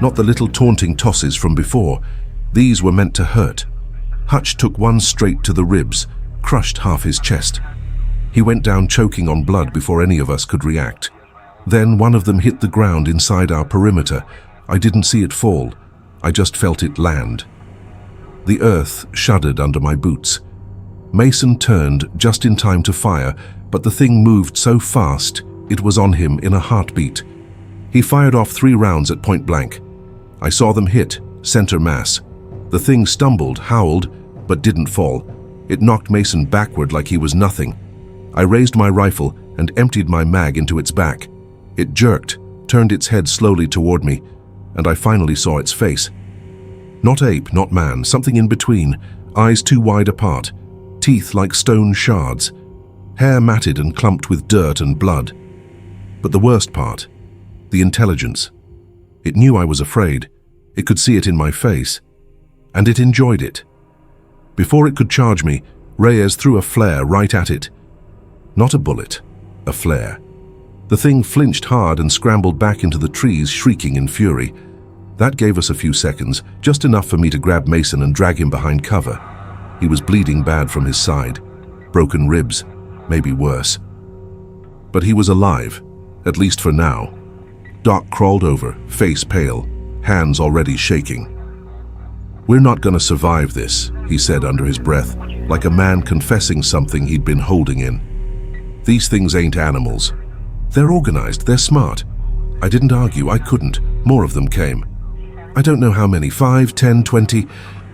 Not the little taunting tosses from before. These were meant to hurt. Hutch took one straight to the ribs, crushed half his chest. He went down choking on blood before any of us could react. Then one of them hit the ground inside our perimeter. I didn't see it fall. I just felt it land. The earth shuddered under my boots. Mason turned just in time to fire, but the thing moved so fast it was on him in a heartbeat. He fired off 3 rounds at point blank. I saw them hit, center mass. The thing stumbled, howled, but didn't fall. It knocked Mason backward like he was nothing. I raised my rifle and emptied my mag into its back. It jerked, turned its head slowly toward me, and I finally saw its face. Not ape, not man, something in between, eyes too wide apart, teeth like stone shards, hair matted and clumped with dirt and blood. But the worst part, the intelligence. It knew I was afraid. It could see it in my face. And it enjoyed it. Before it could charge me, Reyes threw a flare right at it. Not a bullet, a flare. The thing flinched hard and scrambled back into the trees, shrieking in fury. That gave us a few seconds, just enough for me to grab Mason and drag him behind cover. He was bleeding bad from his side. Broken ribs, maybe worse. But he was alive, at least for now. Doc crawled over, face pale, hands already shaking. "We're not gonna survive this," he said under his breath, like a man confessing something he'd been holding in. "These things ain't animals. They're organized, they're smart." I didn't argue, I couldn't. More of them came. I don't know how many, 5, 10, 20.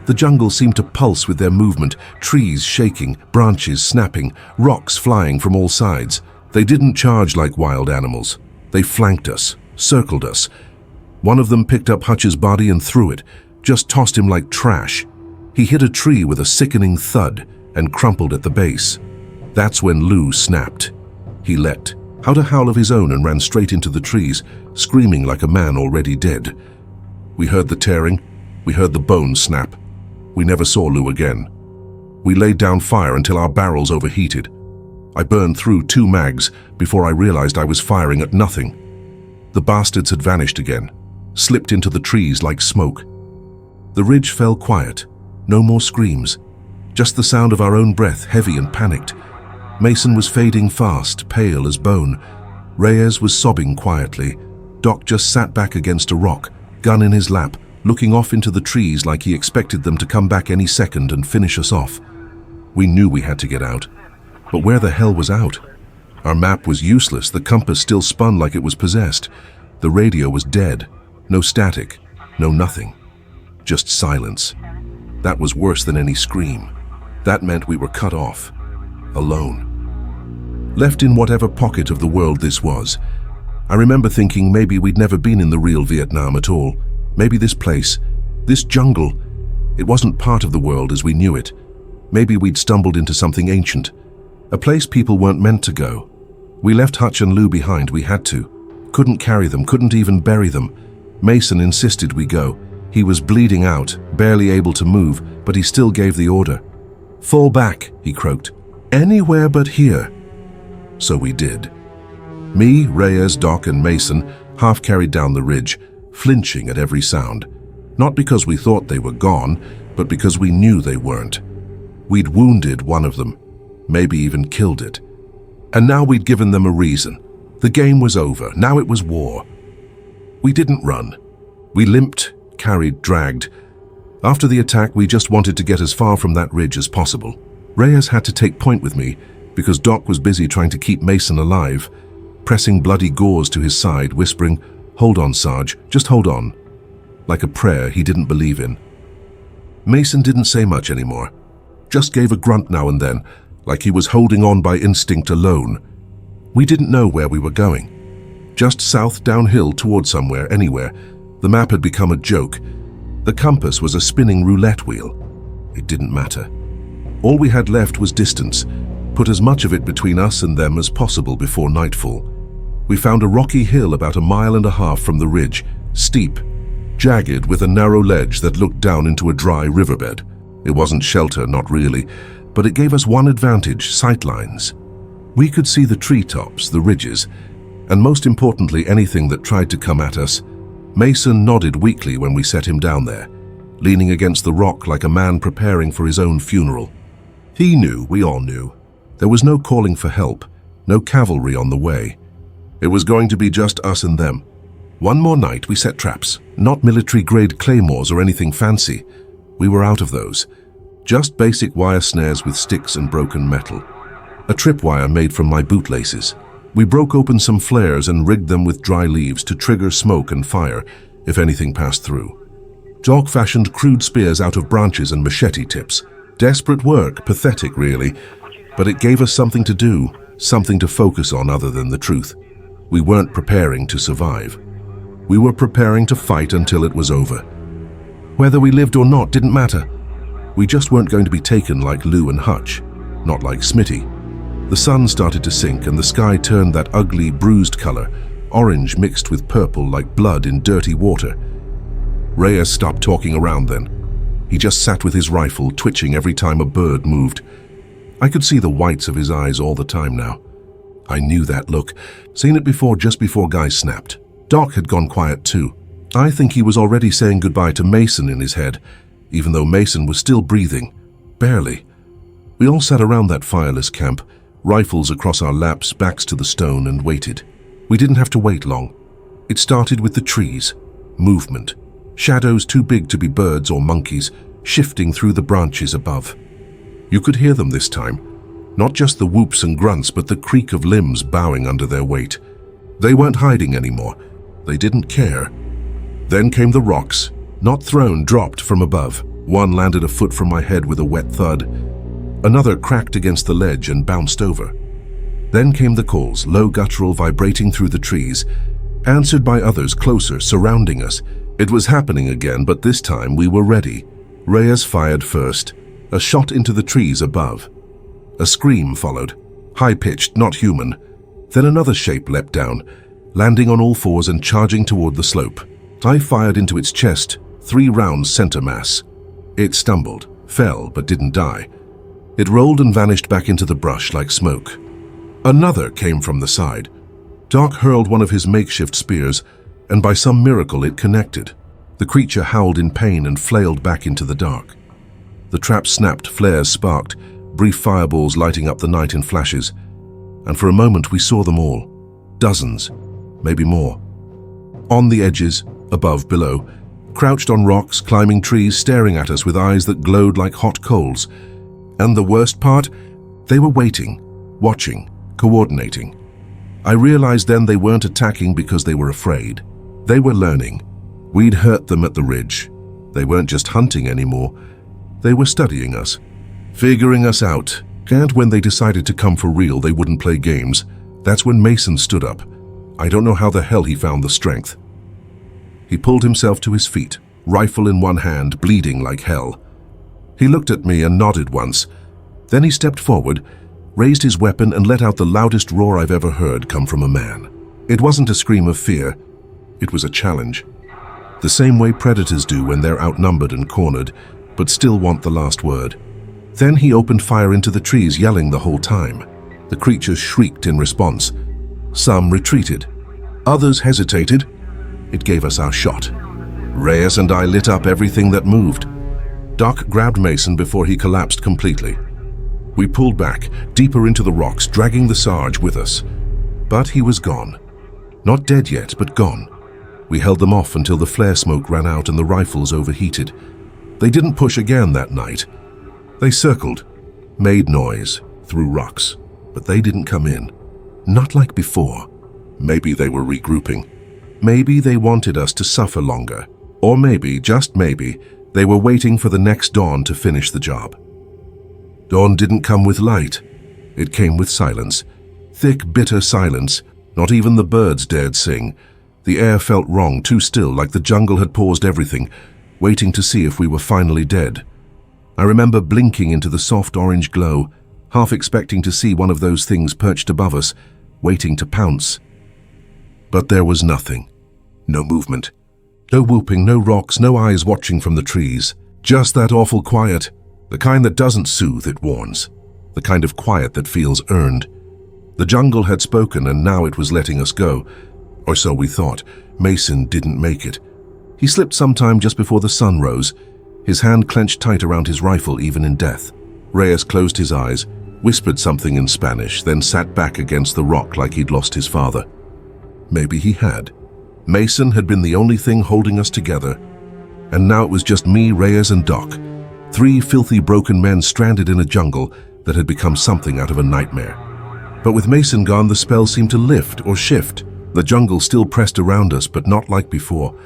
The jungle seemed to pulse with their movement, trees shaking, branches snapping, rocks flying from all sides. They didn't charge like wild animals. They flanked us, circled us. One of them picked up Hutch's body and threw it, just tossed him like trash. He hit a tree with a sickening thud and crumpled at the base. That's when Lou snapped. He leapt, out a howl of his own, and ran straight into the trees, screaming like a man already dead. We heard the tearing, we heard the bones snap. We never saw Lou again. We laid down fire until our barrels overheated. I burned through 2 mags before I realized I was firing at nothing. The bastards had vanished again, slipped into the trees like smoke. The ridge fell quiet, no more screams, just the sound of our own breath, heavy and panicked. Mason was fading fast, pale as bone. Reyes was sobbing quietly. Doc just sat back against a rock, gun in his lap, looking off into the trees like he expected them to come back any second and finish us off. We knew we had to get out. But where the hell was out? Our map was useless, the compass still spun like it was possessed. The radio was dead. No static, no nothing. Just silence. That was worse than any scream. That meant we were cut off. Alone. Left in whatever pocket of the world this was. I remember thinking maybe we'd never been in the real Vietnam at all. Maybe this place, this jungle, it wasn't part of the world as we knew it. Maybe we'd stumbled into something ancient. A place people weren't meant to go. We left Hutch and Lou behind, we had to. Couldn't carry them, couldn't even bury them. Mason insisted we go. He was bleeding out, barely able to move, but he still gave the order. "Fall back," he croaked. "Anywhere but here." So we did. Me, Reyes, Doc, and Mason half carried down the ridge, flinching at every sound. Not because we thought they were gone, but because we knew they weren't. We'd wounded one of them, maybe even killed it. And now we'd given them a reason. The game was over, now it was war. We didn't run. We limped, carried, dragged. After the attack, we just wanted to get as far from that ridge as possible. Reyes had to take point with me, because Doc was busy trying to keep Mason alive, pressing bloody gauze to his side, whispering, "Hold on, Sarge, just hold on," like a prayer he didn't believe in. Mason didn't say much anymore, just gave a grunt now and then, like he was holding on by instinct alone. We didn't know where we were going. Just south downhill toward somewhere, anywhere. The map had become a joke. The compass was a spinning roulette wheel. It didn't matter. All we had left was distance. Put as much of it between us and them as possible before nightfall. We found a rocky hill about 1.5 miles from the ridge, steep, jagged with a narrow ledge that looked down into a dry riverbed. It wasn't shelter, not really, but it gave us one advantage, sightlines. We could see the treetops, the ridges, and most importantly, anything that tried to come at us. Mason nodded weakly when we set him down there, leaning against the rock like a man preparing for his own funeral. He knew, we all knew. There was no calling for help, no cavalry on the way. It was going to be just us and them. One more night we set traps, not military-grade claymores or anything fancy. We were out of those. Just basic wire snares with sticks and broken metal. A tripwire made from my bootlaces. We broke open some flares and rigged them with dry leaves to trigger smoke and fire if anything passed through. Doc fashioned crude spears out of branches and machete tips. Desperate work, pathetic really, but it gave us something to do, something to focus on other than the truth. We weren't preparing to survive. We were preparing to fight until it was over. Whether we lived or not didn't matter. We just weren't going to be taken like Lou and Hutch, not like Smitty. The sun started to sink and the sky turned that ugly, bruised color, orange mixed with purple like blood in dirty water. Reyes stopped talking around then. He just sat with his rifle, twitching every time a bird moved. I could see the whites of his eyes all the time now. I knew that look, seen it before just before Guy snapped. Doc had gone quiet too. I think he was already saying goodbye to Mason in his head, even though Mason was still breathing. Barely. We all sat around that fireless camp, rifles across our laps, backs to the stone, and waited. We didn't have to wait long. It started with the trees. Movement. Shadows too big to be birds or monkeys, shifting through the branches above. You could hear them this time. Not just the whoops and grunts, but the creak of limbs bowing under their weight. They weren't hiding anymore. They didn't care. Then came the rocks. Not thrown, dropped from above. One landed a foot from my head with a wet thud. Another cracked against the ledge and bounced over. Then came the calls, low guttural vibrating through the trees, answered by others closer, surrounding us. It was happening again, but this time we were ready. Reyes fired first, a shot into the trees above. A scream followed, high-pitched, not human. Then another shape leapt down, landing on all fours and charging toward the slope. I fired into its chest, 3 rounds center mass. It stumbled, fell, but didn't die. It rolled and vanished back into the brush like smoke. Another came from the side. Doc hurled one of his makeshift spears, and by some miracle it connected. The creature howled in pain and flailed back into the dark. The trap snapped, flares sparked, brief fireballs lighting up the night in flashes. And for a moment we saw them all. Dozens, maybe more. On the edges, above, below, crouched on rocks, climbing trees, staring at us with eyes that glowed like hot coals. And the worst part? They were waiting, watching, coordinating. I realized then they weren't attacking because they were afraid. They were learning. We'd hurt them at the ridge. They weren't just hunting anymore. They were studying us, figuring us out. And when they decided to come for real, they wouldn't play games. That's when Mason stood up. I don't know how the hell he found the strength. He pulled himself to his feet, rifle in one hand, bleeding like hell. He looked at me and nodded once. Then he stepped forward, raised his weapon, and let out the loudest roar I've ever heard come from a man. It wasn't a scream of fear. It was a challenge. The same way predators do when they're outnumbered and cornered, but still want the last word. Then he opened fire into the trees, yelling the whole time. The creatures shrieked in response. Some retreated. Others hesitated. It gave us our shot. Reyes and I lit up everything that moved. Doc grabbed Mason before he collapsed completely. We pulled back, deeper into the rocks, dragging the Sarge with us. But he was gone. Not dead yet, but gone. We held them off until the flare smoke ran out and the rifles overheated. They didn't push again that night. They circled, made noise, threw rocks, but they didn't come in. Not like before. Maybe they were regrouping. Maybe they wanted us to suffer longer. Or maybe, just maybe, they were waiting for the next dawn to finish the job. Dawn didn't come with light. It came with silence. Thick, bitter silence. Not even the birds dared sing. The air felt wrong, too still, like the jungle had paused everything, waiting to see if we were finally dead. I remember blinking into the soft orange glow, half expecting to see one of those things perched above us, waiting to pounce. But there was nothing. No movement. No whooping, no rocks, no eyes watching from the trees. Just that awful quiet. The kind that doesn't soothe, it warns. The kind of quiet that feels earned. The jungle had spoken and now it was letting us go. Or so we thought. Mason didn't make it. He slipped sometime just before the sun rose, his hand clenched tight around his rifle even in death. Reyes closed his eyes, whispered something in Spanish, then sat back against the rock like he'd lost his father. Maybe he had. Mason had been the only thing holding us together, and now it was just me, Reyes, and Doc. 3 filthy, broken men stranded in a jungle that had become something out of a nightmare. But with Mason gone, the spell seemed to lift or shift. The jungle still pressed around us, but not like before.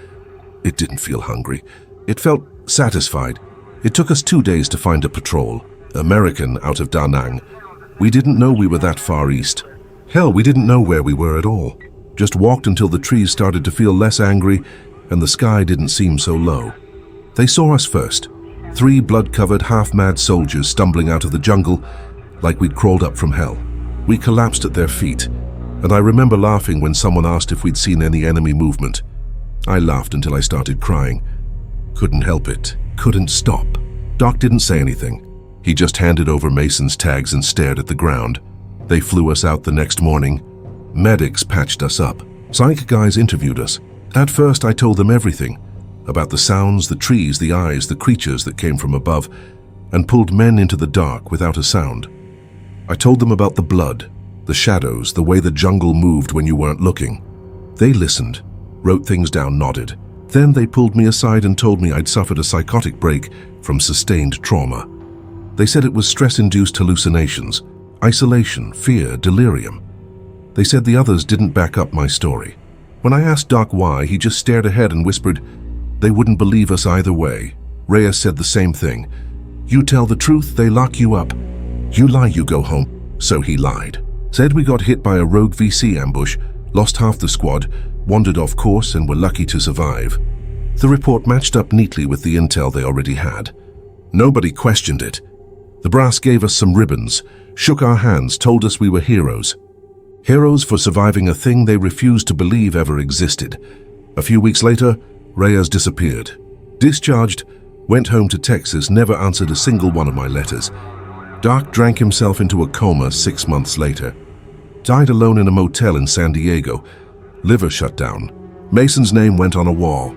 It didn't feel hungry. It felt satisfied. It took us 2 days to find a patrol, American out of Da Nang. We didn't know we were that far east. Hell, we didn't know where we were at all. Just walked until the trees started to feel less angry and the sky didn't seem so low. They saw us first. 3 blood-covered, half-mad soldiers stumbling out of the jungle like we'd crawled up from hell. We collapsed at their feet, and I remember laughing when someone asked if we'd seen any enemy movement. I laughed until I started crying. Couldn't help it. Couldn't stop. Doc didn't say anything. He just handed over Mason's tags and stared at the ground. They flew us out the next morning. Medics patched us up. Psych guys interviewed us. At first I told them everything. About the sounds, the trees, the eyes, the creatures that came from above, and pulled men into the dark without a sound. I told them about the blood, the shadows, the way the jungle moved when you weren't looking. They listened, wrote things down, nodded. Then they pulled me aside and told me I'd suffered a psychotic break from sustained trauma. They said it was stress-induced hallucinations, isolation, fear, delirium. They said the others didn't back up my story. When I asked Doc why, he just stared ahead and whispered, "They wouldn't believe us either way." Reyes said the same thing. "You tell the truth, they lock you up. You lie, you go home." So he lied. Said we got hit by a rogue VC ambush, lost half the squad, wandered off course, and were lucky to survive. The report matched up neatly with the intel they already had. Nobody questioned it. The brass gave us some ribbons, shook our hands, told us we were heroes. Heroes for surviving a thing they refused to believe ever existed. A few weeks later, Reyes disappeared. Discharged, went home to Texas, never answered a single one of my letters. Doc drank himself into a coma 6 months later. Died alone in a motel in San Diego. Liver shut down. Mason's name went on a wall.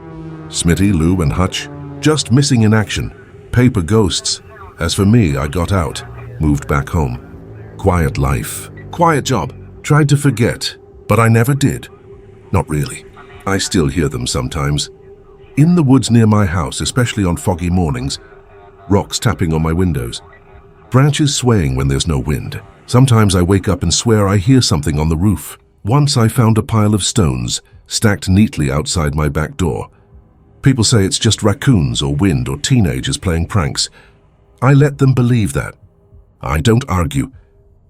Smitty, Lou, and Hutch, just missing in action. Paper ghosts. As for me, I got out, moved back home. Quiet life. Quiet job. Tried to forget, but I never did. Not really. I still hear them sometimes. In the woods near my house, especially on foggy mornings. Rocks tapping on my windows. Branches swaying when there's no wind. Sometimes I wake up and swear I hear something on the roof. Once I found a pile of stones stacked neatly outside my back door. People say it's just raccoons or wind or teenagers playing pranks. I let them believe that. I don't argue.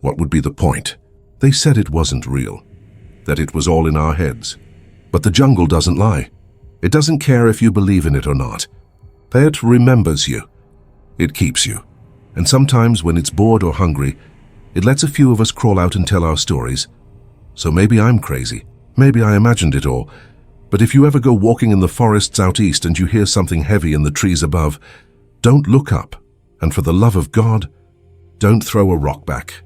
What would be the point? They said it wasn't real, that it was all in our heads. But the jungle doesn't lie. It doesn't care if you believe in it or not. It remembers you. It keeps you. And sometimes when it's bored or hungry, it lets a few of us crawl out and tell our stories. So maybe I'm crazy. Maybe I imagined it all. But if you ever go walking in the forests out east and you hear something heavy in the trees above, don't look up. And for the love of God, don't throw a rock back.